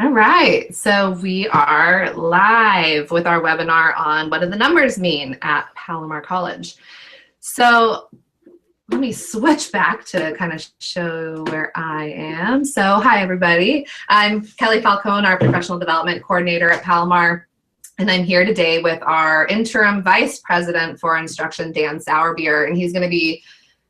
All right, so we are live with our webinar on what do the numbers mean at Palomar College. So let me switch back to kind of show where I am. So hi, everybody. I'm Kelly Falcone, our Professional Development Coordinator at Palomar, and I'm here today with our Interim Vice President for Instruction, Dan Sourbeer, and he's going to be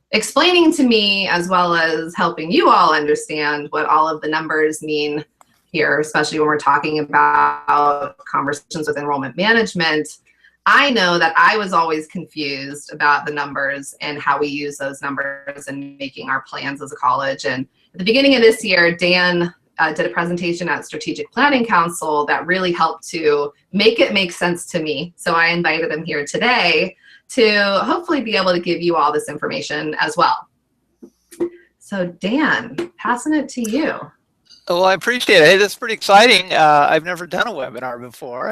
explaining to me as well as helping you all understand what all of the numbers mean here, especially when we're talking about conversations with enrollment management. I know that I was always confused about the numbers and how we use those numbers in making our plans as a college. And at the beginning of this year, Dan did a presentation at Strategic Planning Council that really helped to make it make sense to me. So I invited him here today to hopefully be able to give you all this information as well. So Dan, passing it to you. Well, I appreciate it. Hey, that's pretty exciting. I've never done a webinar before.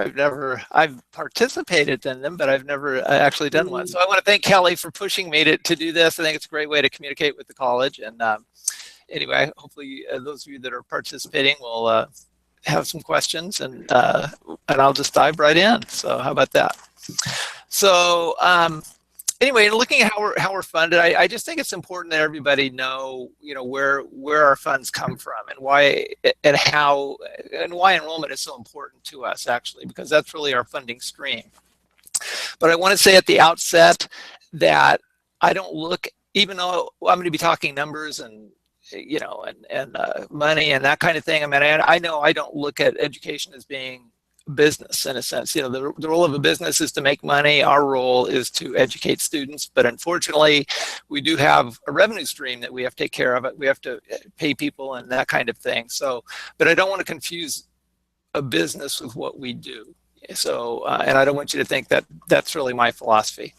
I've participated in them, but I've never actually done one. So I want to thank Kelly for pushing me to do this. I think it's a great way to communicate with the college. And anyway, hopefully those of you that are participating will have some questions, and I'll just dive right in. So how about that? So anyway, looking at how we're funded, I just think it's important that everybody know, where our funds come from and why enrollment is so important to us, actually, because that's really our funding stream. But I want to say at the outset that I don't look, even though I'm going to be talking numbers and money and that kind of thing. I mean, I know I don't look at education as being business in a sense. The role of a business is to make money. Our role is to educate students, but unfortunately we do have a revenue stream that we have to take care of. It. We have to pay people and that kind of thing. So, but I don't want to confuse a business with what we do. So, and I don't want you to think that that's really my philosophy.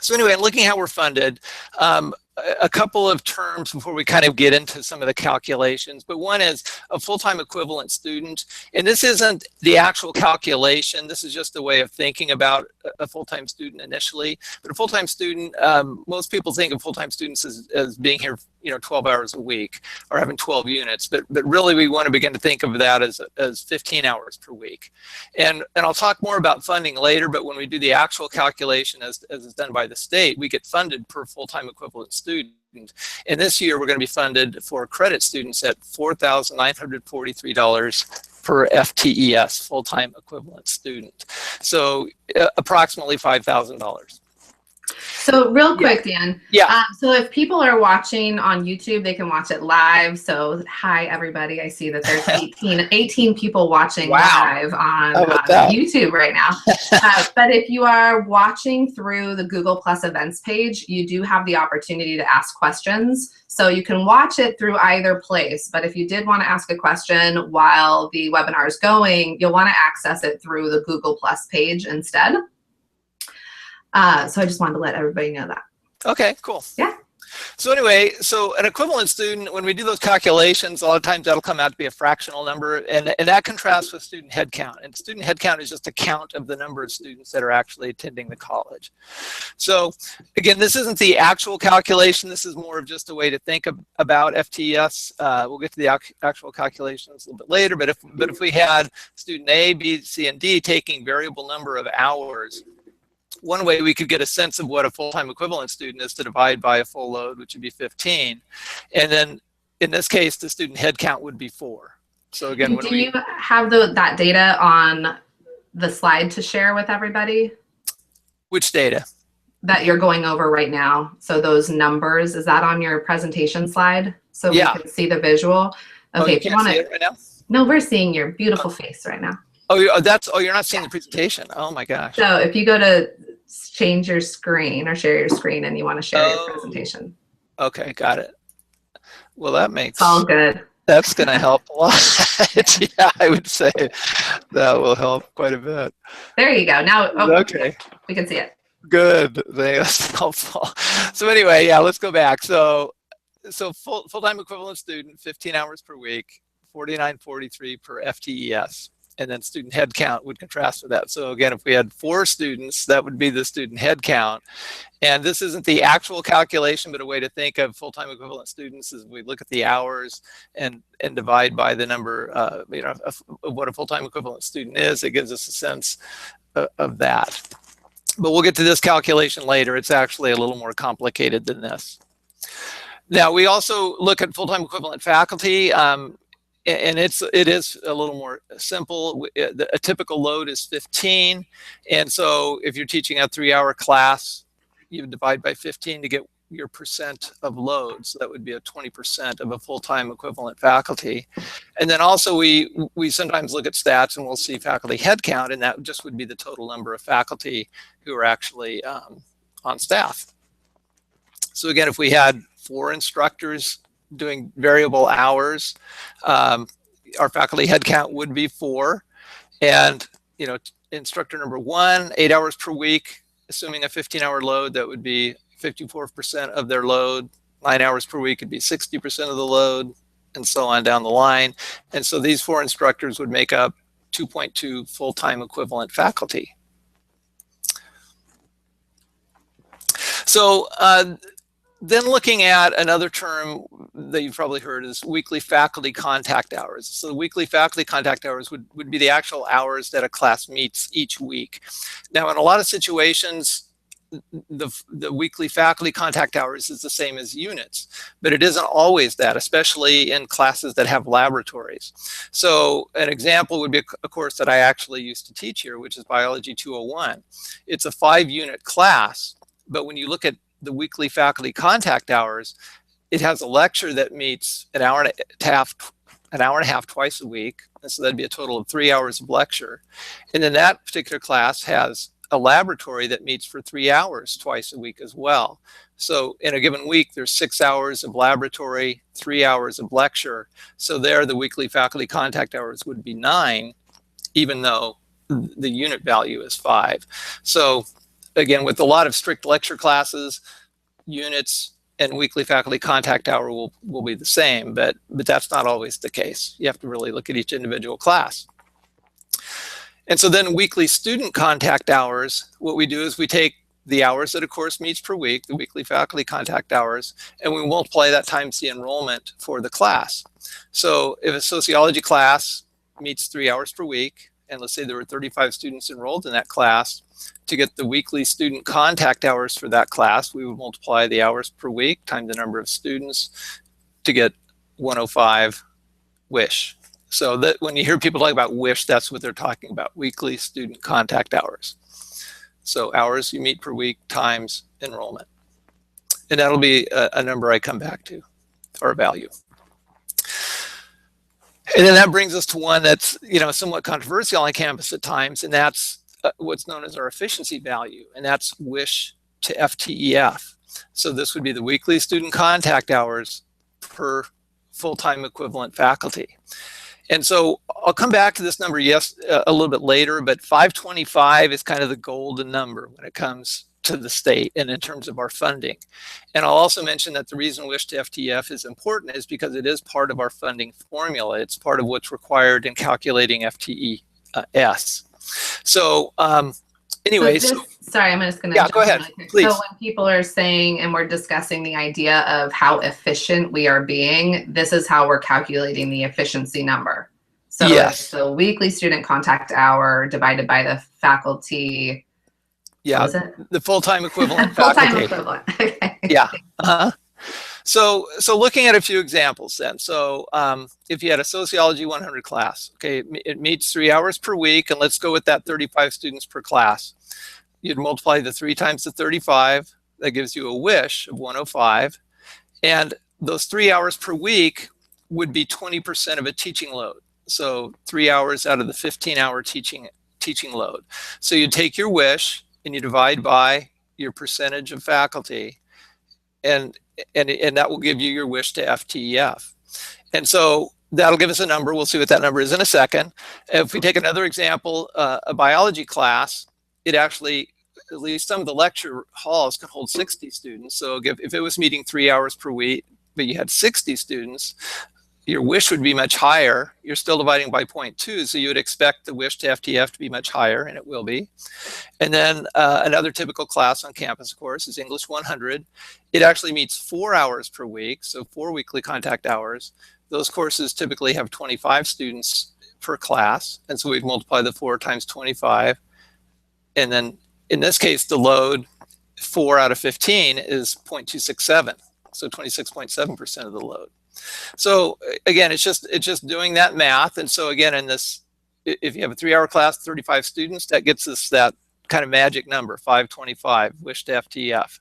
So anyway, looking how we're funded, a couple of terms before we kind of get into some of the calculations, but one is a full-time equivalent student. And this isn't the actual calculation. This is just a way of thinking about a full-time student initially. But a full-time student, most people think of full-time students as being here 12 hours a week or having 12 units, but really we want to begin to think of that as 15 hours per week. And I'll talk more about funding later, but when we do the actual calculation as is done by the state, we get funded per full-time equivalent student. And this year we're going to be funded for credit students at $4,943 per FTES, full-time equivalent student. So approximately $5,000. So real quick, Dan. Yeah. So if people are watching on YouTube, they can watch it live. So hi, everybody. I see that there's 18 people watching live on YouTube right now. But if you are watching through the Google Plus events page, you do have the opportunity to ask questions. So you can watch it through either place. But if you did want to ask a question while the webinar is going, you'll want to access it through the Google Plus page instead. So I just wanted to let everybody know that. Okay, cool. Yeah. So anyway, so an equivalent student, when we do those calculations, a lot of times that'll come out to be a fractional number, and that contrasts with student headcount. And student headcount is just a count of the number of students that are actually attending the college. So again, this isn't the actual calculation. This is more of just a way to think about FTES. We'll get to the actual calculations a little bit later, but if we had student A, B, C, and D taking variable number of hours, one way we could get a sense of what a full-time equivalent student is to divide by a full load, which would be 15. And then in this case, the student headcount would be 4. So again, do you have that data on the slide to share with everybody? Which data? That you're going over right now. So those numbers, is that on your presentation slide? So we can see the visual. Okay, if you want to see it right now? No, we're seeing your beautiful face right now. Oh, you're not seeing the presentation. Oh my gosh. So if you go to change your screen or share your screen and you want to share your presentation. Okay, got it. Well, that makes it's all good. That's going to help a lot. Yeah, I would say that will help quite a bit. There you go. Now, okay, we can see it. Good. That's helpful. So anyway, yeah, let's go back. So full-time equivalent student, 15 hours per week, $49.43 per FTES. and then student head count would contrast with that. So again, if we had 4 students, that would be the student head count. And this isn't the actual calculation, but a way to think of full-time equivalent students is we look at the hours and divide by the number of what a full-time equivalent student is. It gives us a sense of that. But we'll get to this calculation later. It's actually a little more complicated than this. Now, we also look at full-time equivalent faculty. And it is a little more simple. A typical load is 15. And so if you're teaching a 3-hour class, you divide by 15 to get your percent of load. So that would be a 20% of a full-time equivalent faculty. And then also we sometimes look at stats and we'll see faculty headcount, and that just would be the total number of faculty who are actually on staff. So again, if we had 4 instructors doing variable hours, our faculty headcount would be 4. And, instructor number 1, 8 hours per week, assuming a 15-hour load, that would be 54% of their load. 9 hours per week would be 60% of the load, and so on down the line. And so these 4 instructors would make up 2.2 full-time equivalent faculty. So, then looking at another term that you've probably heard is weekly faculty contact hours. So the weekly faculty contact hours would be the actual hours that a class meets each week. Now, in a lot of situations, the weekly faculty contact hours is the same as units, but it isn't always that, especially in classes that have laboratories. So an example would be a course that I actually used to teach here, which is Biology 201. It's a 5-unit class, but when you look at the weekly faculty contact hours, it has a lecture that meets an hour and a half twice a week. And so that'd be a total of 3 hours of lecture. And then that particular class has a laboratory that meets for 3 hours twice a week as well. So in a given week, there's 6 hours of laboratory, 3 hours of lecture. So there, the weekly faculty contact hours would be 9, even though the unit value is 5. So again, with a lot of strict lecture classes, units and weekly faculty contact hour will be the same, but that's not always the case. You have to really look at each individual class. And so then weekly student contact hours, what we do is we take the hours that a course meets per week, the weekly faculty contact hours, and we multiply that times the enrollment for the class. So if a sociology class meets 3 hours per week, and let's say there were 35 students enrolled in that class, to get the weekly student contact hours for that class, we would multiply the hours per week times the number of students to get 105 WISH. So that when you hear people talk about WISH, that's what they're talking about, weekly student contact hours. So hours you meet per week times enrollment. And that'll be a number I come back to, or a value. And then that brings us to one that's somewhat controversial on campus at times, and that's what's known as our efficiency value, and that's WISH to FTEF. So this would be the weekly student contact hours per full-time equivalent faculty. And so I'll come back to this number a little bit later, but 525 is kind of the golden number when it comes to the state and in terms of our funding. And I'll also mention that the reason WISH to FTEF is important is because it is part of our funding formula. It's part of what's required in calculating FTES. So anyway, sorry, I'm just going to jump go ahead, really please. So when people are saying, and we're discussing the idea of how efficient we are being, this is how we're calculating the efficiency number. So yes. It's the weekly student contact hour divided by the faculty. Yeah, what was it? The full-time equivalent faculty. Full-time equivalent. Okay. Yeah. So looking at a few examples then. So if you had a Sociology 100 class, okay, it meets 3 hours per week, and let's go with that 35 students per class. You'd multiply the 3 times the 35. That gives you a WISH of 105. And those 3 hours per week would be 20% of a teaching load. So 3 hours out of the 15-hour teaching load. So you take your WISH and you divide by your percentage of faculty, and that will give you your WISH to FTEF. And so that'll give us a number. We'll see what that number is in a second. If we take another example, a biology class, it actually, at least some of the lecture halls can hold 60 students. So if it was meeting 3 hours per week, but you had 60 students, your wish would be much higher. You're still dividing by 0.2, so you would expect the wish to FTF to be much higher, and it will be. And then another typical class on campus, of course, is English 100. It actually meets 4 hours per week, so 4 weekly contact hours. Those courses typically have 25 students per class, and so we'd multiply the 4 times 25. And then in this case, the load 4 out of 15 is 0.267, so 26.7% of the load. So again, it's just doing that math. And so again, in this, if you have a 3-hour class, 35 students, that gets us that kind of magic number, 525, wish to FTF.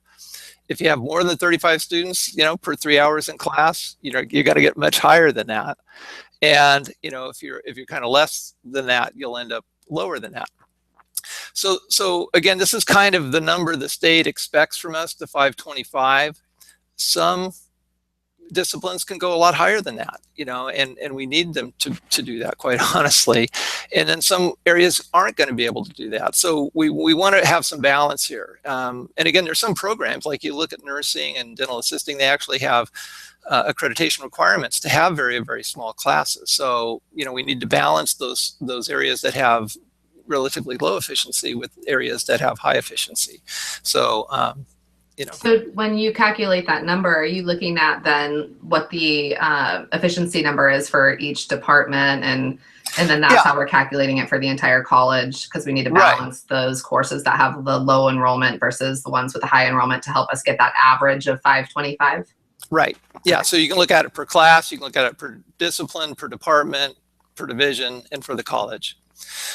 If you have more than 35 students, per 3 hours in class, you got to get much higher than that. And if you're kind of less than that, you'll end up lower than that. So again, this is kind of the number the state expects from us, the 525. Some disciplines can go a lot higher than that, and we need them to do that, quite honestly. And then some areas aren't going to be able to do that. So we want to have some balance here. And again, there's some programs, like you look at nursing and dental assisting, they actually have accreditation requirements to have very, very small classes. So, we need to balance those areas that have relatively low efficiency with areas that have high efficiency. So, So when you calculate that number, are you looking at then what the efficiency number is for each department, and then that's how we're calculating it for the entire college, because we need to balance those courses that have the low enrollment versus the ones with the high enrollment to help us get that average of 525? Right. Yeah. So you can look at it per class, you can look at it per discipline, per department, per division, and for the college.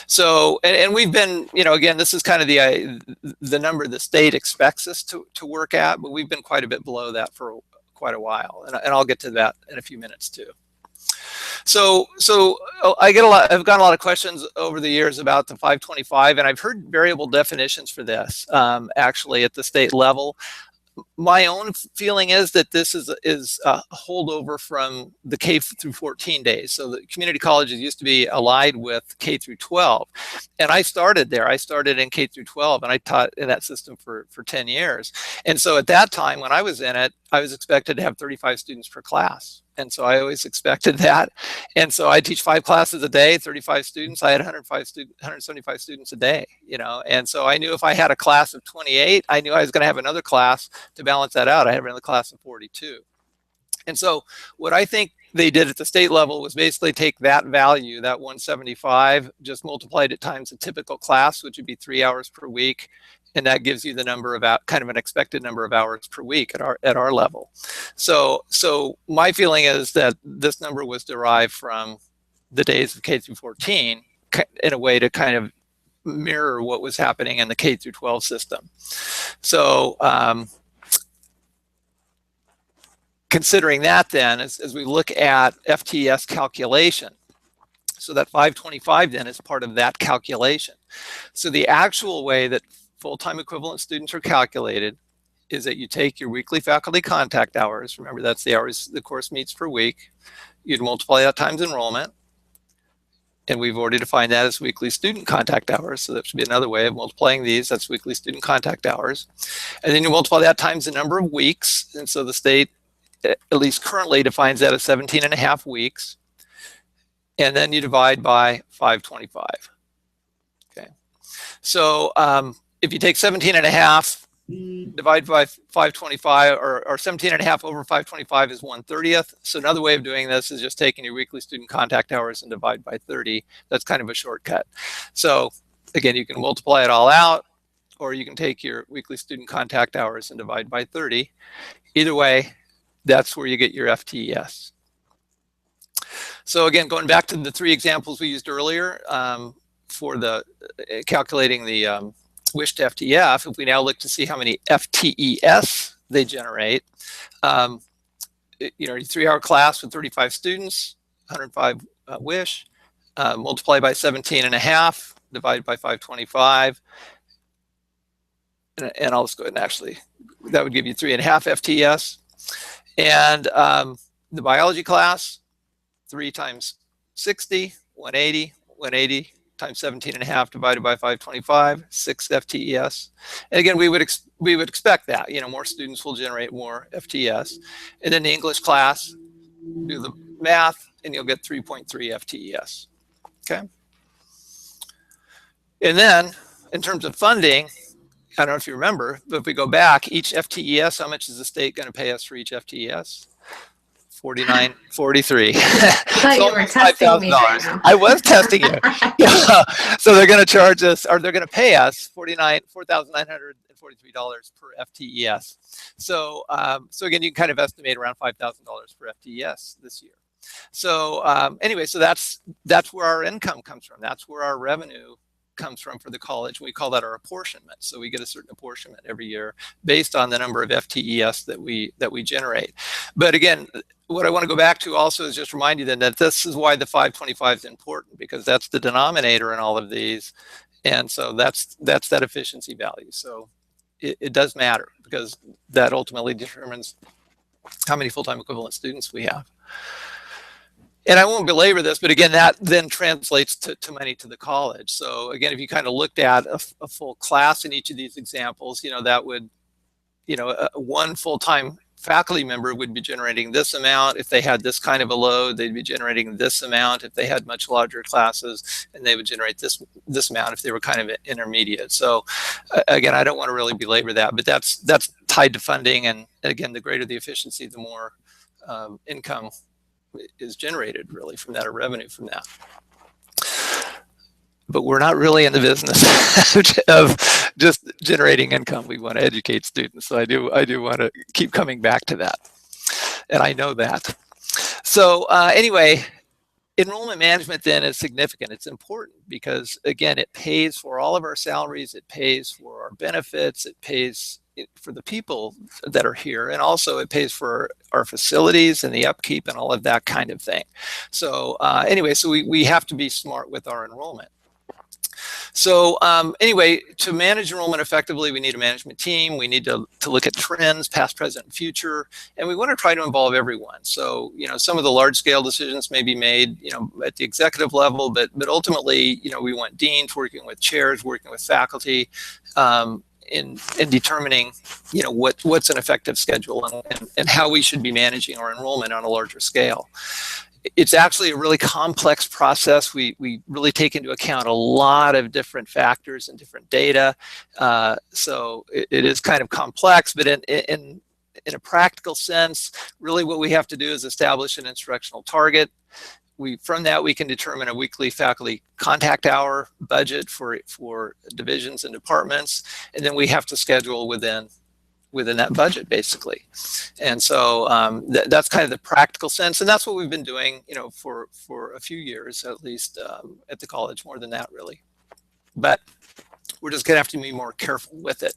So, and we've been, again, this is kind of the number the state expects us to work at, but we've been quite a bit below that for quite a while, and I'll get to that in a few minutes too. So I've gotten a lot of questions over the years about the 525, and I've heard variable definitions for this actually at the state level. My own feeling is that this is a holdover from the K through 14 days. So the community colleges used to be allied with K through 12. And I started there. I started in K through 12, and I taught in that system for 10 years. And so at that time, when I was in it, I was expected to have 35 students per class. And so I always expected that. And so I teach 5 classes a day, 35 students. I had 175 students a day, and so I knew if I had a class of 28, I knew I was going to have another class to balance that out. I had another class of 42. And so what I think they did at the state level was basically take that value, that 175, just multiplied it times a typical class, which would be 3 hours per week. And that gives you the number of kind of an expected number of hours per week at our level. So my feeling is that this number was derived from the days of K through 14 in a way to kind of mirror what was happening in the K through 12 system. So considering that, then, as we look at FTES calculation, so that 525 then is part of that calculation. So the actual way that full-time equivalent students are calculated is that you take your weekly faculty contact hours. Remember, that's the hours the course meets per week. You'd multiply that times enrollment. And we've already defined that as weekly student contact hours. So that should be another way of multiplying these. That's weekly student contact hours. And then you multiply that times the number of weeks. And so the state, at least currently, defines that as 17.5 weeks. And then you divide by 525. Okay. So if you take 17.5, divide by 525, or 17.5 over 525 is 1/30th. So another way of doing this is just taking your weekly student contact hours and divide by 30. That's kind of a shortcut. So again, you can multiply it all out, or you can take your weekly student contact hours and divide by 30. Either way, that's where you get your FTES. So again, going back to the 3 examples we used earlier for the calculating the wish to FTF, if we now look to see how many FTES they generate, your 3-hour class with 35 students, 105 wish, multiply by 17.5, divide by 525, and I'll just go ahead and actually, that would give you 3.5 FTES. And the biology class, 3 times 60, 180, 180 times 17.5 divided by 525, 6 FTES. And again, we would expect that, more students will generate more FTES. And then the English class, do the math, and you'll get 3.3 FTES. Okay. And then in terms of funding, I don't know if you remember, but if we go back, each FTES, how much is the state going to pay us for each FTES? $49.43. I thought you were testing me right now. I was testing you. Yeah. So they're going to charge us, or they're going to pay us $4,943 per FTES. So, so again, you can kind of estimate around $5,000 per FTES this year. So anyway, so that's where our income comes from. That's where our revenue comes from for the college. We call that our apportionment. So we get a certain apportionment every year based on the number of FTES that we generate. But again, what I want to go back to also is just remind you then that this is why the 525 is important, because that's the denominator in all of these. And so that's that efficiency value. So it does matter, because that ultimately determines how many full-time equivalent students we have. And I won't belabor this, but again, that then translates to money to the college. So again, if you kind of looked at a full class in each of these examples, that would, one full-time faculty member would be generating this amount. If they had this kind of a load, they'd be generating this amount. If they had much larger classes, and they would generate this amount if they were kind of intermediate. So again, I don't want to really belabor that, but that's tied to funding. And again, the greater the efficiency, the more income is generated really from that, or revenue from that. But we're not really in the business of just generating income. We want to educate students. So I do want to keep coming back to that. And I know that. So anyway, enrollment management then is significant. It's important because, again, it pays for all of our salaries. It pays for our benefits. It pays for the people that are here, and also it pays for our facilities and the upkeep and all of that kind of thing. So anyway, so we have to be smart with our enrollment. So anyway, to manage enrollment effectively, we need a management team. We need to look at trends, past, present, and future, and we want to try to involve everyone. So some of the large-scale decisions may be made at the executive level, but ultimately we want deans working with chairs, working with faculty, in determining what's an effective schedule and how we should be managing our enrollment on a larger scale. It's actually a really complex process. We really take into account a lot of different factors and different data. So it is kind of complex, but in a practical sense, really what we have to do is establish an instructional target. From that, we can determine a weekly faculty contact hour budget for divisions and departments, and then we have to schedule within that budget, basically. And so that's kind of the practical sense, and that's what we've been doing, for a few years at least at the college, more than that really. But we're just going to have to be more careful with it.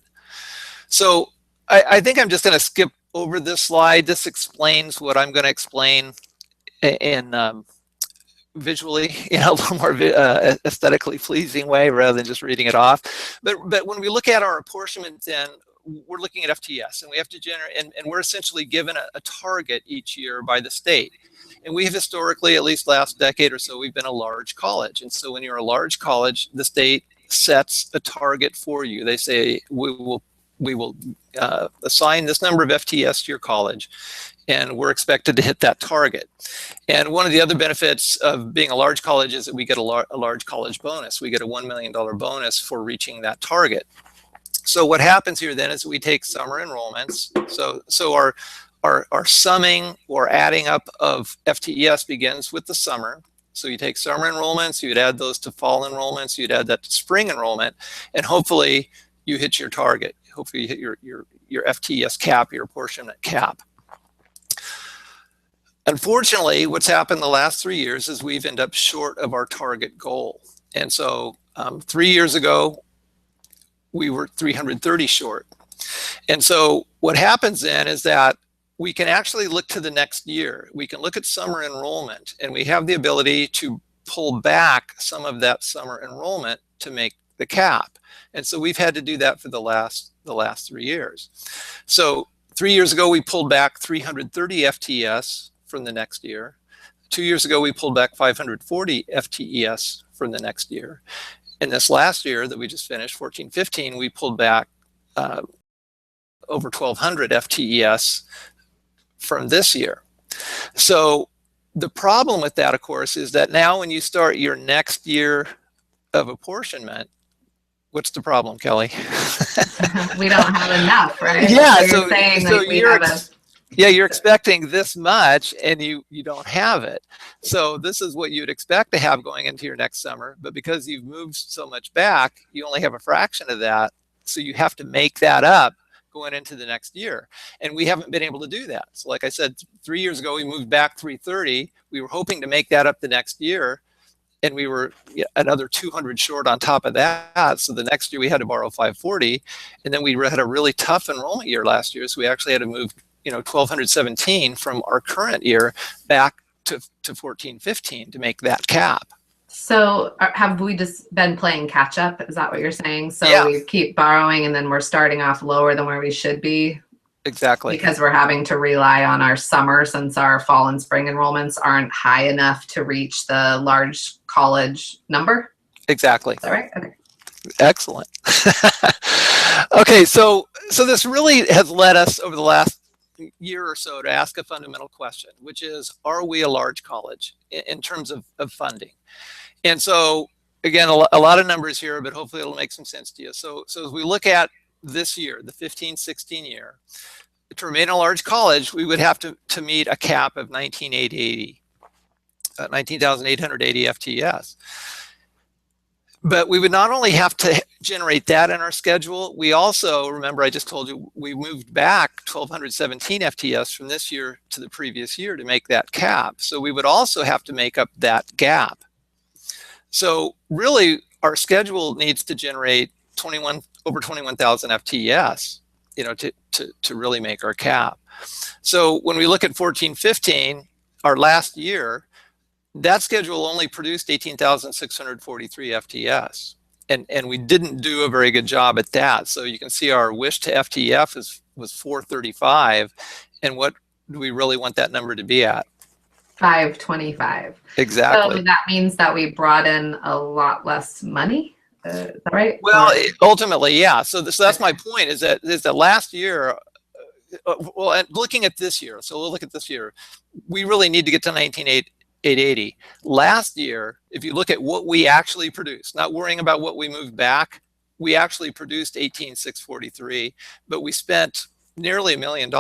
So I think I'm just going to skip over this slide. This explains what I'm going to explain in visually, a little more aesthetically pleasing way rather than just reading it off. But when we look at our apportionment, then we're looking at FTES, and we have to generate, and we're essentially given a target each year by the state. And we have historically, at least last decade or so, we've been a large college. And so when you're a large college, the state sets a target for you. They say, we will assign this number of FTES to your college, and we're expected to hit that target. And one of the other benefits of being a large college is that we get a large college bonus. We get a $1 million bonus for reaching that target. So what happens here then is we take summer enrollments. So our summing or adding up of FTES begins with the summer. So you take summer enrollments, you'd add those to fall enrollments, you'd add that to spring enrollment, and hopefully you hit your target. Hopefully you hit your FTES cap, your apportionment cap. Unfortunately, what's happened the last 3 years is we've ended up short of our target goal. And so 3 years ago, we were 330 short. And so what happens then is that we can actually look to the next year. We can look at summer enrollment, and we have the ability to pull back some of that summer enrollment to make the cap. And so we've had to do that for the last 3 years. So 3 years ago, we pulled back 330 FTES from the next year. 2 years ago, we pulled back 540 FTES from the next year. And this last year that we just finished, 14-15, we pulled back over 1,200 FTES from this year. So The problem with that, of course, is that now when you start your next year of apportionment, what's the problem, Kelly? We don't have enough, right? Yeah, So you're saying like we have a yeah, you're expecting this much and you don't have it. So this is what you'd expect to have going into your next summer, but because you've moved so much back, you only have a fraction of that. So you have to make that up going into the next year. And we haven't been able to do that. So like I said, 3 years ago, we moved back 330. We were hoping to make that up the next year. And we were another 200 short on top of that. So the next year we had to borrow 540. And then we had a really tough enrollment year last year. So we actually had to move 1,217 from our current year back to 1415 to make that cap. So have we just been playing catch up? Is that what you're saying? So Yeah. we keep borrowing and then we're starting off lower than where we should be? Exactly. Because we're having to rely on our summer since our fall and spring enrollments aren't high enough to reach the large college number? Exactly. Is that right? Okay. Excellent. Okay, so this really has led us over the last year or so to ask a fundamental question, which is, are we a large college in terms of funding? And so, again, a lot of numbers here, but hopefully it'll make some sense to you. So as we look at this year, the 15-16 year, to remain a large college, we would have to meet a cap of 19,880 FTES. But we would not only have to generate that in our schedule, we also, remember I just told you, we moved back 1,217 FTES from this year to the previous year to make that cap. So we would also have to make up that gap. So really, our schedule needs to generate over 21,000 FTES, to really make our cap. So when we look at 14-15, our last year, that schedule only produced 18,643 FTES. And we didn't do a very good job at that. So you can see our wish to FTEF was 435. And what do we really want that number to be at? 525. Exactly. So that means that we brought in a lot less money. Is that right? Well, ultimately, yeah. So that's my point, is that last year, well, looking at this year, so we'll look at this year, we really need to get to 19,880. Last year, if you look at what we actually produced, not worrying about what we moved back, we actually produced 18,643, but we spent nearly $1 million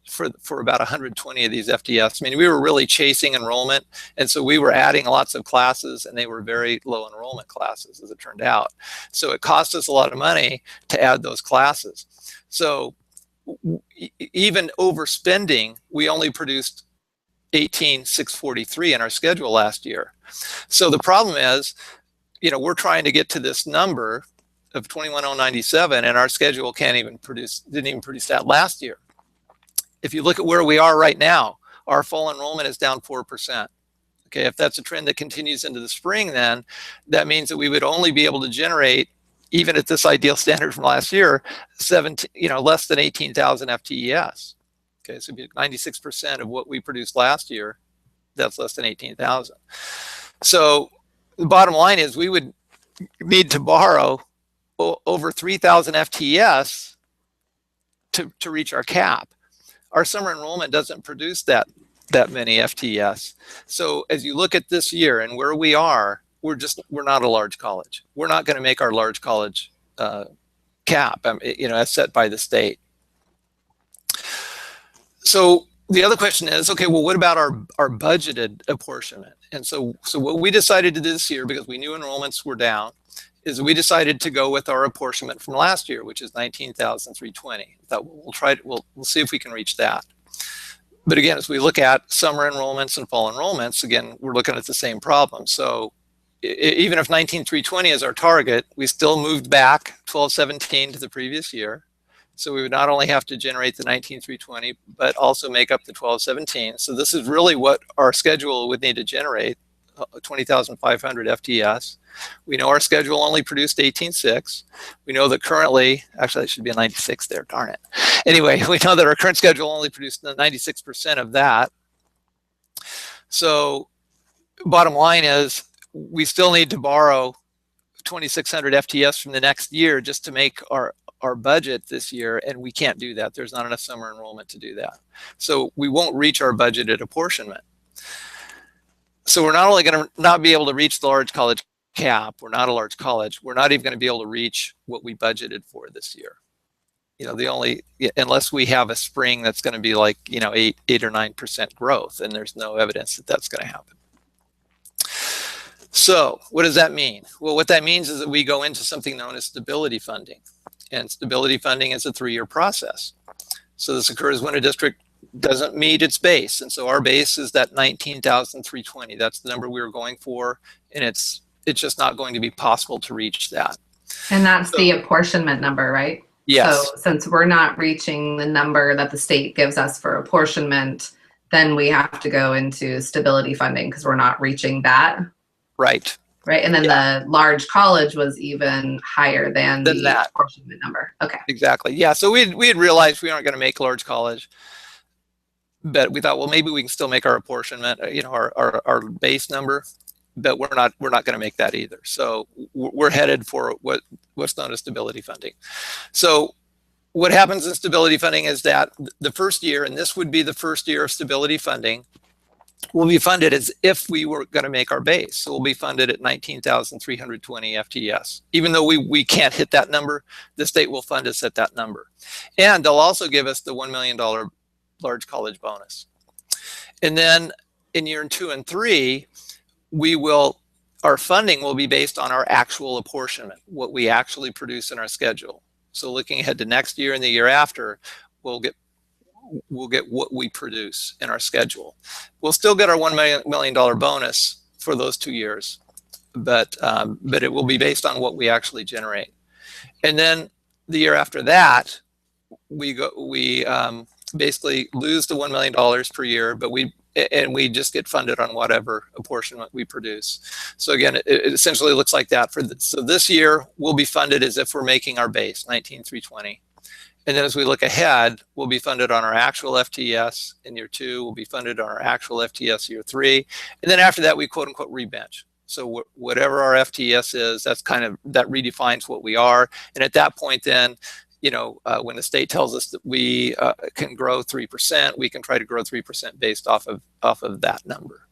for about 120 of these FTEs. I mean, we were really chasing enrollment, and so we were adding lots of classes, and they were very low enrollment classes, as it turned out. So it cost us a lot of money to add those classes. So even overspending, we only produced 18,643 in our schedule last year. So the problem is, we're trying to get to this number of 21,097, and our schedule didn't even produce that last year. If you look at where we are right now, our fall enrollment is down 4%. Okay, if that's a trend that continues into the spring, then that means that we would only be able to generate, even at this ideal standard from last year, less than 18,000 FTES. Okay, so 96% of what we produced last year, that's less than 18,000. So the bottom line is we would need to borrow over 3,000 FTES to reach our cap. Our summer enrollment doesn't produce that many FTES. So as you look at this year and where we are, we're not a large college. We're not going to make our large college cap, as set by the state. So the other question is, okay, well, what about our budgeted apportionment? And so what we decided to do this year, because we knew enrollments were down, is we decided to go with our apportionment from last year, which is 19,320. That we'll see if we can reach that. But again, as we look at summer enrollments and fall enrollments, again, we're looking at the same problem. So even if 19,320 is our target, we still moved back 1217 to the previous year. So we would not only have to generate the 19,320, but also make up the 1217. So this is really what our schedule would need to generate, 20,500 FTES. We know our schedule only produced 18.6. We know that currently, actually, that should be a 96 there, darn it. Anyway, we know that our current schedule only produced 96% of that. So bottom line is we still need to borrow 2,600 FTES from the next year just to make our budget this year, and we can't do that. There's not enough summer enrollment to do that. So we won't reach our budgeted apportionment. So we're not only going to not be able to reach the large college cap, we're not a large college, we're not even going to be able to reach what we budgeted for this year. Unless we have a spring that's going to be like, 8 or 9% growth, and there's no evidence that that's going to happen. So what does that mean? Well, what that means is that we go into something known as stability funding. And stability funding is a 3-year process. So this occurs when a district doesn't meet its base. And so our base is that 19,320. That's the number we were going for. And it's just not going to be possible to reach that. And that's the apportionment number, right? Yes. So since we're not reaching the number that the state gives us for apportionment, then we have to go into stability funding because we're not reaching that. Right. Right. And then the large college was even higher than the that apportionment number. Okay. Exactly. Yeah. So we had realized we aren't going to make large college, but we thought, well, maybe we can still make our apportionment, our base number, but we're not going to make that either. So we're headed for what's known as stability funding. So what happens in stability funding is that the first year, and this would be the first year of stability funding, will be funded as if we were going to make our base. So we'll be funded at 19,320 FTES. Even though we can't hit that number, the state will fund us at that number. And they'll also give us the $1 million large college bonus. And then in year 2 and 3, our funding will be based on our actual apportionment, what we actually produce in our schedule. So looking ahead to next year and the year after, we'll get what we produce in our schedule. We'll still get our $1 million bonus for those 2 years, but it will be based on what we actually generate. And then the year after that, we basically lose the $1 million per year, but we just get funded on whatever apportionment we produce. So again, it essentially looks like that. So this year, we'll be funded as if we're making our base, 19,320. And then as we look ahead, we'll be funded on our actual FTES in year 2. We'll be funded on our actual FTES year 3. And then after that, we quote unquote rebench. So whatever our FTES is, that redefines what we are. And at that point, then, when the state tells us that we can grow 3%, we can try to grow 3% based off of that number.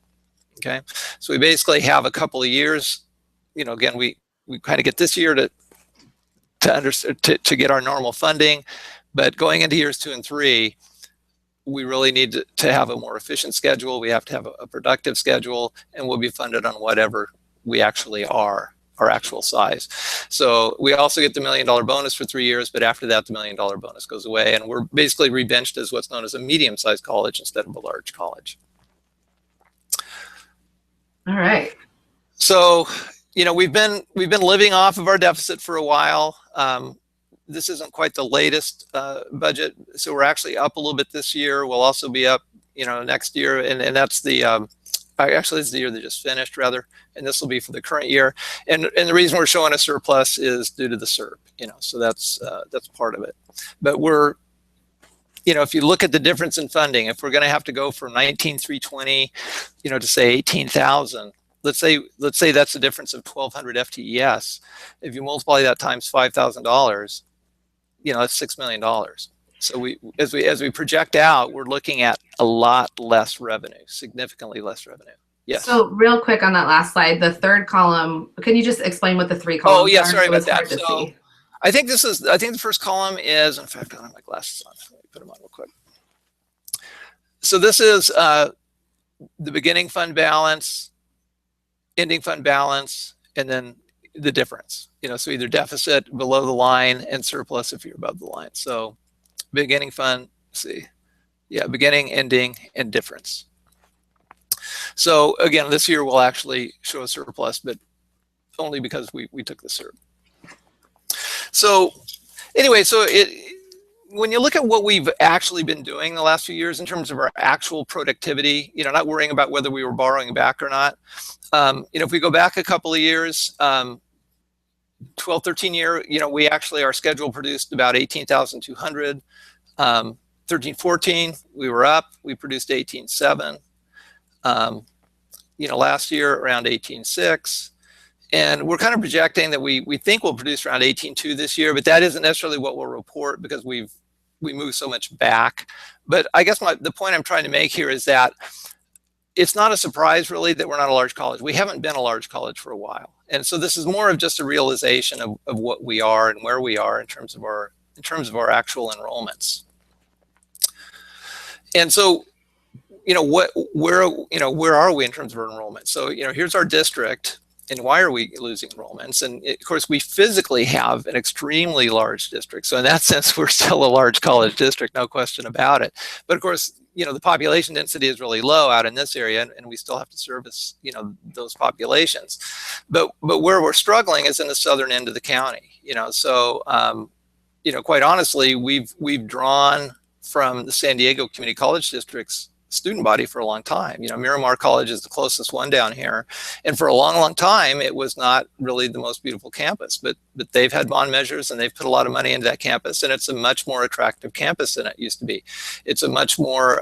Okay, so we basically have a couple of years. Again, we kind of get this year to get our normal funding, but going into years 2 and 3, we really need to have a more efficient schedule. We have to have a productive schedule, and we'll be funded on whatever we actually are, our actual size. So we also get the $1 million bonus for 3 years, but after that, the $1 million bonus goes away, and we're basically rebenched as what's known as a medium-sized college instead of a large college. All right. So, we've been living off of our deficit for a while. This isn't quite the latest budget, so we're actually up a little bit this year. We'll also be up, next year, and that's the actually it's the year that just finished, rather, and this will be for the current year. And the reason we're showing a surplus is due to the SERP, so that's part of it. But we're, if you look at the difference in funding, if we're going to have to go from 19,320, to say 18,000. Let's say that's a difference of 1,200 FTES. If you multiply that times $5,000, that's $6 million. So as we project out, we're looking at a lot less revenue, significantly less revenue. Yes. So real quick on that last slide, the third column, can you just explain what the 3 columns are? Oh yeah, sorry about that. So I think the first column is, in fact, I don't have my glasses on. Let me put them on real quick. So this is the beginning fund balance, ending fund balance, and then the difference. So either deficit below the line and surplus if you're above the line. So beginning fund, beginning, ending, and difference. So again, this year we'll actually show a surplus, but only because we took the SERP. So anyway, when you look at what we've actually been doing the last few years in terms of our actual productivity, not worrying about whether we were borrowing back or not. If we go back a couple of years, 12, 13 year, our schedule produced about 18,200. 13, 14, we were up, we produced 18,700. Last year around 18,600. And we're kind of projecting that we think we'll produce around 18.2 this year, but that isn't necessarily what we'll report because we moved so much back. But I guess the point I'm trying to make here is that it's not a surprise really that we're not a large college. We haven't been a large college for a while. And so this is more of just a realization of what we are and where we are in terms of our actual enrollments. And so, where are we in terms of our enrollment? So, here's our district, and why are we losing enrollments? And of course, we physically have an extremely large district. So in that sense, we're still a large college district, no question about it. But of course, the population density is really low out in this area, and we still have to service, those populations. But where we're struggling is in the southern end of the county, so, quite honestly, we've drawn from the San Diego Community College District's student body for a long time. Miramar College is the closest one down here. And for a long, long time, it was not really the most beautiful campus, but they've had bond measures and they've put a lot of money into that campus, and it's a much more attractive campus than it used to be. It's a much more,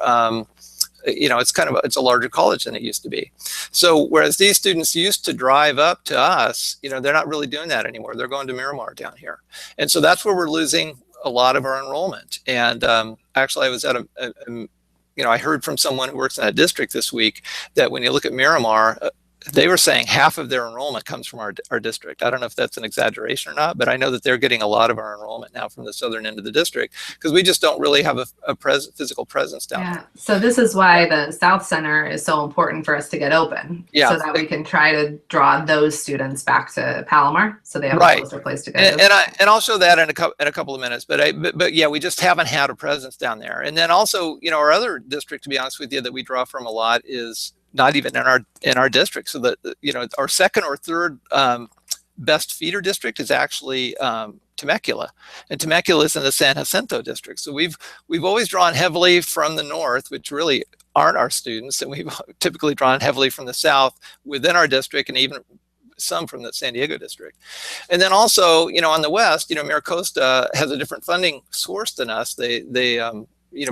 it's a larger college than it used to be. So whereas these students used to drive up to us, they're not really doing that anymore. They're going to Miramar down here. And so that's where we're losing a lot of our enrollment. And actually I was at I heard from someone who works in that district this week that when you look at Miramar, they were saying half of their enrollment comes from our district. I don't know if that's an exaggeration or not, but I know that they're getting a lot of our enrollment now from the southern end of the district because we just don't really have a physical presence down there. So this is why the South Center is so important for us to get open, so that we can try to draw those students back to Palomar, so they have a closer place to go. And I'll show that in a couple of minutes. But yeah, we just haven't had a presence down there. And then also, our other district, to be honest with you, that we draw from a lot is not even in our district. So that our second or third best feeder district is actually Temecula, and Temecula is in the San Jacinto district. So we've always drawn heavily from the north, which really aren't our students, and we've typically drawn heavily from the south within our district, and even some from the San Diego district. And then also, on the west, Maricosta has a different funding source than us. They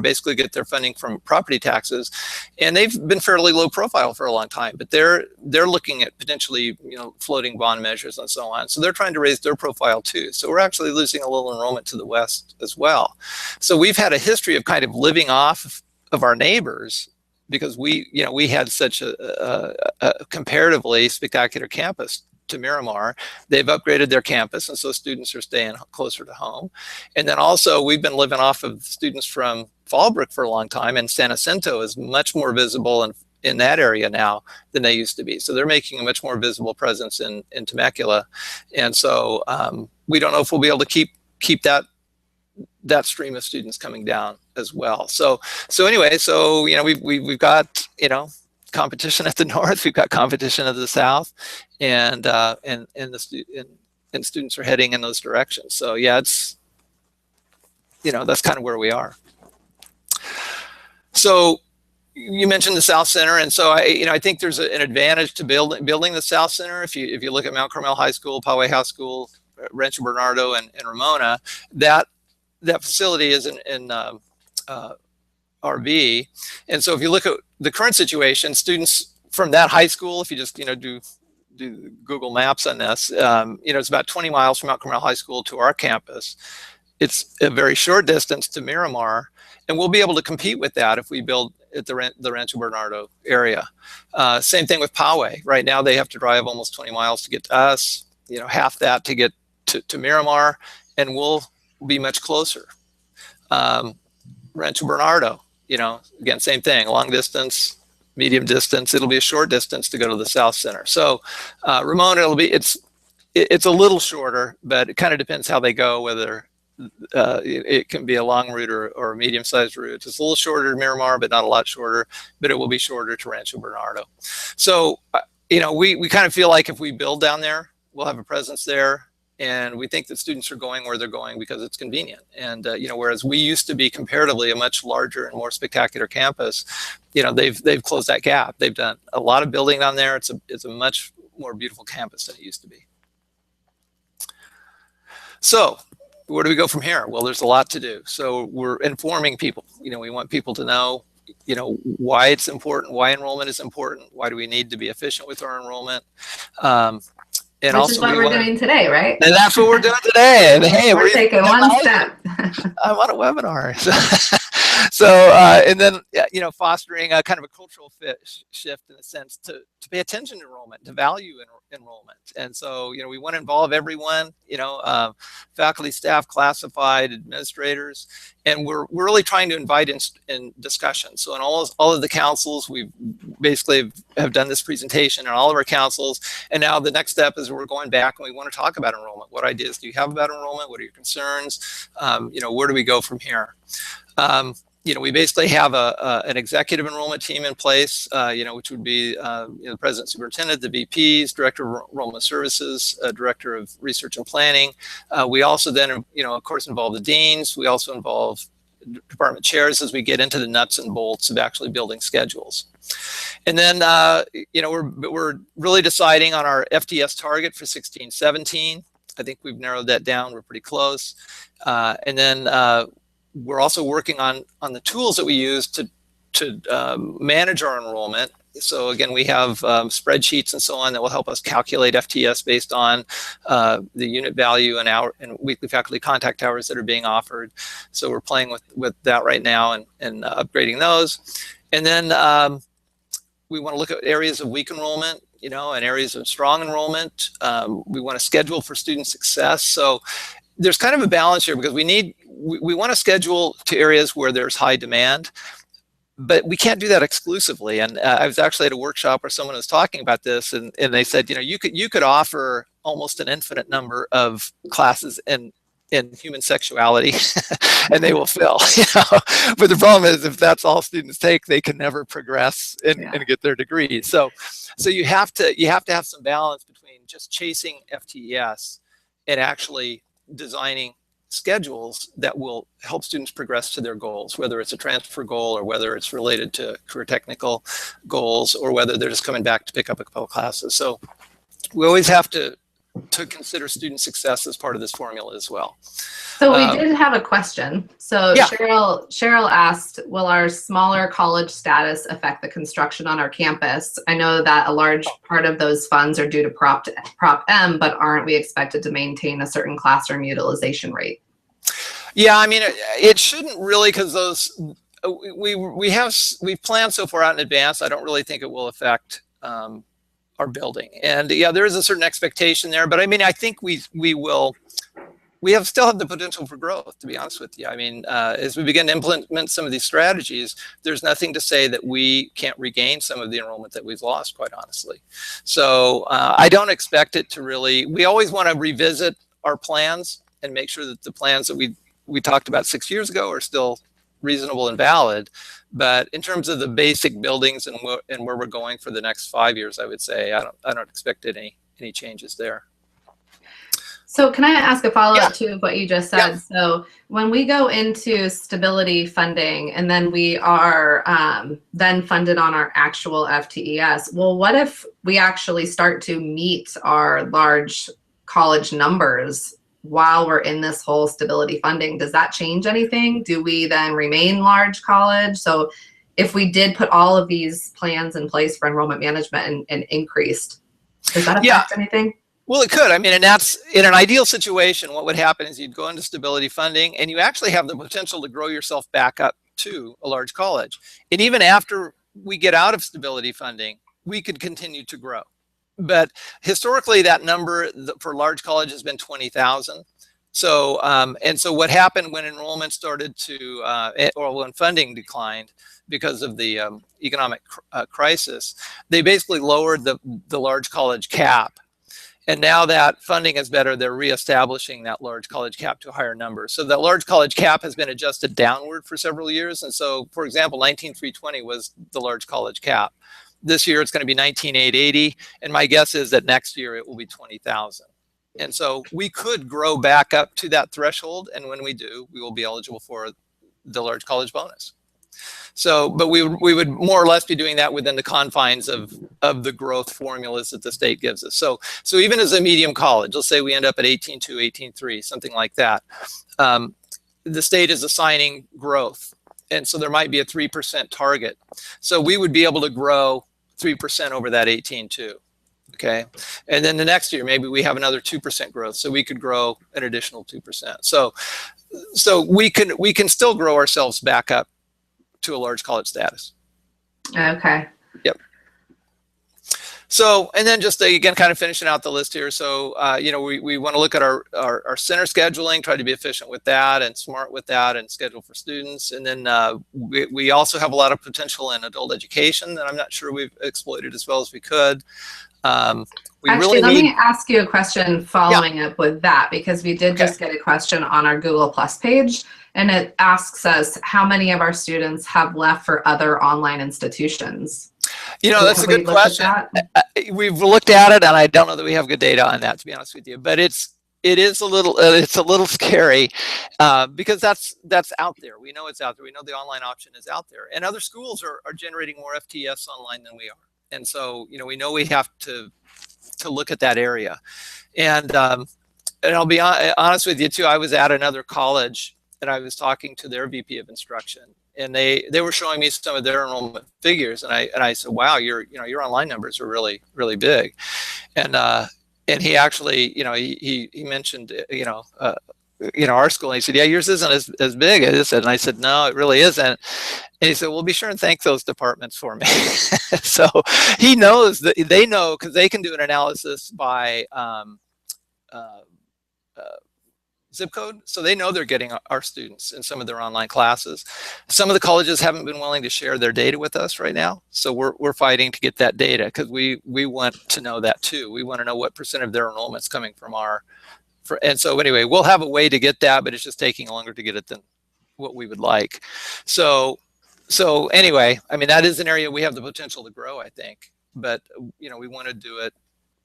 basically get their funding from property taxes, and they've been fairly low profile for a long time, but they're looking at potentially, floating bond measures and so on. So they're trying to raise their profile too. So we're actually losing a little enrollment to the west as well. So we've had a history of kind of living off of our neighbors because we had such a comparatively spectacular campus to Miramar. They've upgraded their campus, and so students are staying closer to home. And then also we've been living off of students from Fallbrook for a long time, and San Jacinto is much more visible in that area now than they used to be. So they're making a much more visible presence in Temecula. And so we don't know if we'll be able to keep that stream of students coming down as well. So anyway, we've got, competition at the north, we've got competition at the south, and students are heading in those directions. So yeah, it's, that's kind of where we are. So you mentioned the South Center, and so I think there's an advantage to building the South Center. If you look at Mount Carmel High School, Poway House School, Rancho Bernardo, and Ramona, that facility is in RV. And so if you look at the current situation, students from that high school, if you just do Google Maps on this, it's about 20 miles from Mount Carmel High School to our campus. It's a very short distance to Miramar, and we'll be able to compete with that if we build at the Rancho Bernardo area. Same thing with Poway. Right now they have to drive almost 20 miles to get to us, half that to get to Miramar, and we'll be much closer. Rancho Bernardo, again, same thing, long distance, medium distance. It'll be a short distance to go to the South Center. So Ramona, it's a little shorter, but it kind of depends how they go, whether it can be a long route or a medium-sized route. It's a little shorter to Miramar, but not a lot shorter, but it will be shorter to Rancho Bernardo. So, we kind of feel like if we build down there, we'll have a presence there. And we think that students are going where they're going because it's convenient. And, whereas we used to be comparatively a much larger and more spectacular campus, they've closed that gap. They've done a lot of building down there. It's a much more beautiful campus than it used to be. So where do we go from here? Well, there's a lot to do. So we're informing people. We want people to know, why it's important, why enrollment is important, why do we need to be efficient with our enrollment. And which is what we're doing today, right? And that's what we're doing today. And hey, we're taking one step. I'm on a webinar. So, and then, fostering a kind of a cultural shift in a sense to pay attention to enrollment, to value enrollment. And so, we want to involve everyone, faculty, staff, classified, administrators, and we're really trying to invite in discussion. So in all of the councils, we basically have done this presentation in all of our councils. And now the next step is we're going back and we want to talk about enrollment. What ideas do you have about enrollment? What are your concerns? Where do we go from here? We basically have an executive enrollment team in place, which would be the president, superintendent, the VPs, director of enrollment services, director of research and planning. We also then, of course, involve the deans. We also involve department chairs as we get into the nuts and bolts of actually building schedules. And then, we're really deciding on our FTES target for 16-17. I think we've narrowed that down. We're pretty close. And then we're also working on the tools that we use to manage our enrollment. So again, we have spreadsheets and so on that will help us calculate FTS based on the unit value and weekly faculty contact hours that are being offered. So we're playing with that right now and upgrading those. And then we want to look at areas of weak enrollment, and areas of strong enrollment. We want to schedule for student success. So there's kind of a balance here because we want to schedule to areas where there's high demand, but we can't do that exclusively. And I was actually at a workshop where someone was talking about this, and they said, you could offer almost an infinite number of classes in human sexuality and they will fill. But the problem is if that's all students take, they can never progress and get their degree. So you have to have some balance between just chasing FTES and actually designing schedules that will help students progress to their goals, whether it's a transfer goal or whether it's related to career technical goals or whether they're just coming back to pick up a couple classes. So we always have to consider student success as part of this formula as well. So we did have a question. So yeah. Cheryl asked, will our smaller college status affect the construction on our campus? I know that a large part of those funds are due to Prop M, but aren't we expected to maintain a certain classroom utilization rate? Yeah, I mean, it shouldn't really, because those we've planned so far out in advance. I don't really think it will affect our building. And yeah, there is a certain expectation there, but I mean, I think we still have the potential for growth, to be honest with you. I mean, as we begin to implement some of these strategies, there's nothing to say that we can't regain some of the enrollment that we've lost, quite honestly. So I don't expect it to really, we always want to revisit our plans and make sure that the plans that we talked about 6 years ago are still reasonable and valid. But in terms of the basic buildings and where we're going for the next 5 years, I would say I don't expect any changes there. So can I ask a follow-up to what you just said? Yeah. So when we go into stability funding and then we are then funded on our actual FTES, well, what if we actually start to meet our large college numbers while we're in this whole stability funding? Does that change anything? Do we then remain large college? So if we did put all of these plans in place for enrollment management and increased, does that affect anything? Well, it could. I mean, and that's in an ideal situation, what would happen is you'd go into stability funding and you actually have the potential to grow yourself back up to a large college. And even after we get out of stability funding, we could continue to grow. But historically, that number for large college has been 20,000. So, and so what happened when enrollment started to, or when funding declined because of the economic crisis, they basically lowered the large college cap. And now that funding is better, they're reestablishing that large college cap to a higher number. So that large college cap has been adjusted downward for several years. And so, for example, 19,320 was the large college cap. This year, it's going to be 19,880. And my guess is that next year it will be 20,000. And so we could grow back up to that threshold. And when we do, we will be eligible for the large college bonus. So, but we would more or less be doing that within the confines of the growth formulas that the state gives us. So even as a medium college, let's say we end up at 18.2, 18.3, something like that. The state is assigning growth. And so there might be a 3% target. So we would be able to grow 3% over that 18.2. Okay. And then the next year, maybe we have another 2% growth. So we could grow an additional 2%. So we can still grow ourselves back up to a large college status. Okay. Yep. So, and then just again, kind of finishing out the list here. So, you know, we want to look at our center scheduling, try to be efficient with that and smart with that and schedule for students. And then we also have a lot of potential in adult education that I'm not sure we've exploited as well as we could. Actually, let me ask you a question following up with that, because we did just get a question on our Google Plus page, and it asks us how many of our students have left for other online institutions. You know, that's a good question. We've looked at it, and I don't know that we have good data on that, to be honest with you. But it is a little scary because that's out there. We know it's out there. We know the online option is out there, and other schools are generating more FTES online than we are. And so, you know, we have to look at that area. And I'll be honest with you too. I was at another college, and I was talking to their VP of instruction. And they were showing me some of their enrollment figures, and I said, "Wow, your online numbers are really, really big." And he actually, you know, he mentioned, our school. And he said, "Yeah, yours isn't as big as this." And I said, "No, it really isn't." And he said, "Well, be sure and thank those departments for me." So he knows that they know, because they can do an analysis by zip code, so they know they're getting our students in some of their online classes. Some of the colleges haven't been willing to share their data with us right now, so we're fighting to get that data, because we want to know that too. We want to know what percent of their enrollments coming from and so anyway, we'll have a way to get that, but it's just taking longer to get it than what we would like. So anyway, I mean, that is an area we have the potential to grow, I think, but you know, we want to do it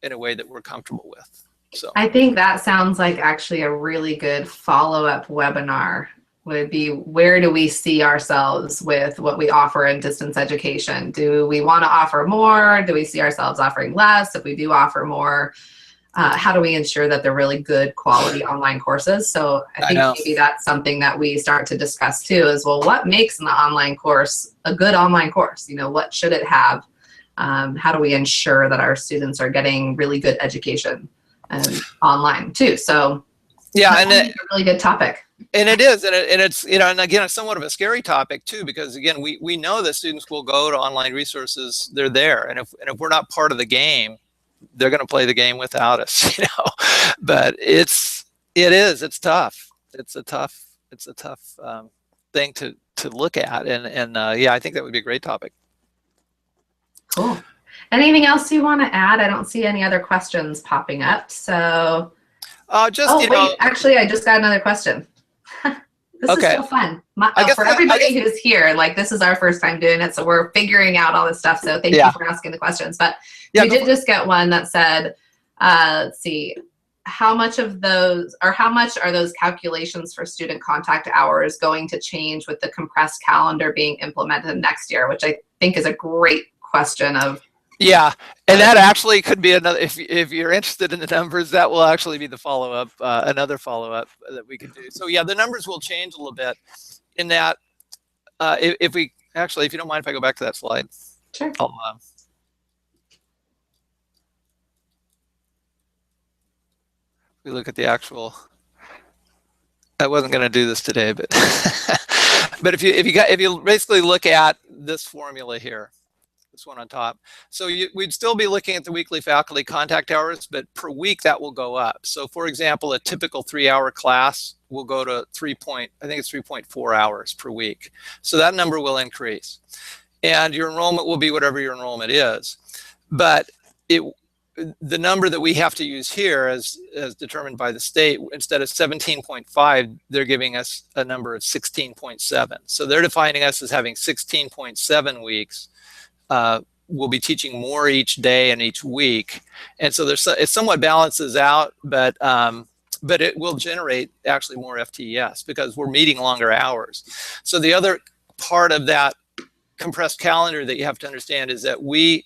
in a way that we're comfortable with. So I think that sounds like actually a really good follow-up webinar. Would be, where do we see ourselves with what we offer in distance education? Do we want to offer more? Do we see ourselves offering less? If we do offer more, how do we ensure that they're really good quality online courses? So I think maybe that's something that we start to discuss too, is, well, what makes an online course a good online course? You know, what should it have? How do we ensure that our students are getting really good education and online too? So yeah, and it's a really good topic. And it is, and it's, you know, and again, it's somewhat of a scary topic too, because again, we know that students will go to online resources. They're there, and if we're not part of the game, they're going to play the game without us, you know. But it's tough. It's a tough thing to look at, and yeah, I think that would be a great topic. Cool. Anything else you want to add? I don't see any other questions popping up. So, actually, I just got another question. This is so fun. For everybody who's here, like, this is our first time doing it, so we're figuring out all this stuff. So thank you for asking the questions. But we did just get one that said, let's see, how much are those calculations for student contact hours going to change with the compressed calendar being implemented next year? Which I think is a great question of. Yeah, and that actually could be another, if you're interested in the numbers, that will actually be the follow-up, another follow-up that we could do. So yeah, the numbers will change a little bit in that, if you don't mind if I go back to that slide. Sure. We look at the actual, I wasn't going to do this today, but but if you basically look at this formula here, this one on top. So we'd still be looking at the weekly faculty contact hours, but per week that will go up. So for example, a typical 3-hour class will go to 3.4 hours per week. So that number will increase. And your enrollment will be whatever your enrollment is. But the number that we have to use here as determined by the state, instead of 17.5, they're giving us a number of 16.7. So they're defining us as having 16.7 weeks. We'll be teaching more each day and each week, and so it somewhat balances out, but it will generate actually more FTES because we're meeting longer hours. So the other part of that compressed calendar that you have to understand is that we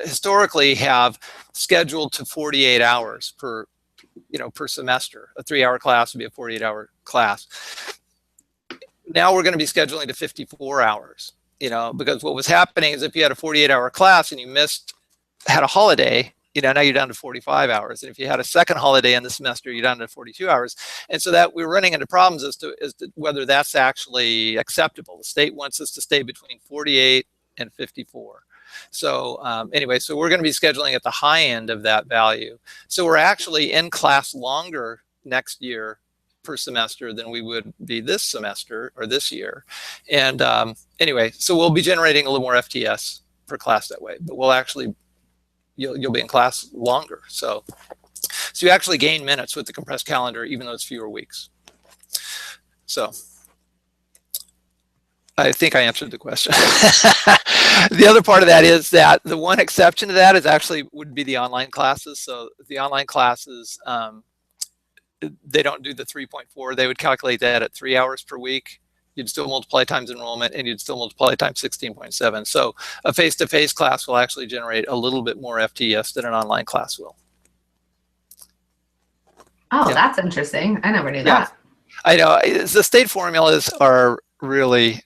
historically have scheduled to 48 hours per semester. A 3-hour class would be a 48-hour class. Now we're going to be scheduling to 54 hours. Because what was happening is if you had a 48-hour class and you had a holiday, now you're down to 45 hours. And if you had a second holiday in the semester, you're down to 42 hours. And so that we're running into problems as to whether that's actually acceptable. The state wants us to stay between 48 and 54. So anyway, so we're going to be scheduling at the high end of that value. So we're actually in class longer next year per semester than we would be this semester or this year. And anyway, so we'll be generating a little more FTES per class that way, but we'll actually, you'll be in class longer. So you actually gain minutes with the compressed calendar, even though it's fewer weeks. So I think I answered the question. The other part of that is that the one exception to that is actually would be the online classes. So the online classes, they don't do the 3.4. They would calculate that at 3 hours per week. You'd still multiply times enrollment, and you'd still multiply times 16.7. So a face-to-face class will actually generate a little bit more FTES than an online class will. Oh, yeah. That's interesting. I never knew that. I know. The state formulas are really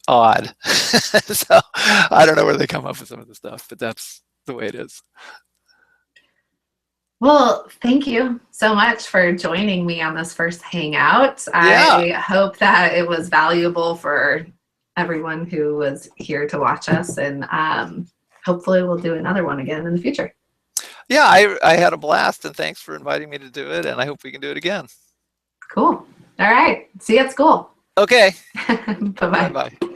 odd. So I don't know where they come up with some of the stuff, but that's the way it is. Well, thank you so much for joining me on this first hangout. Yeah. I hope that it was valuable for everyone who was here to watch us, and hopefully we'll do another one again in the future. Yeah, I had a blast, and thanks for inviting me to do it, and I hope we can do it again. Cool. All right. See you at school. Okay. Bye-bye. Bye-bye.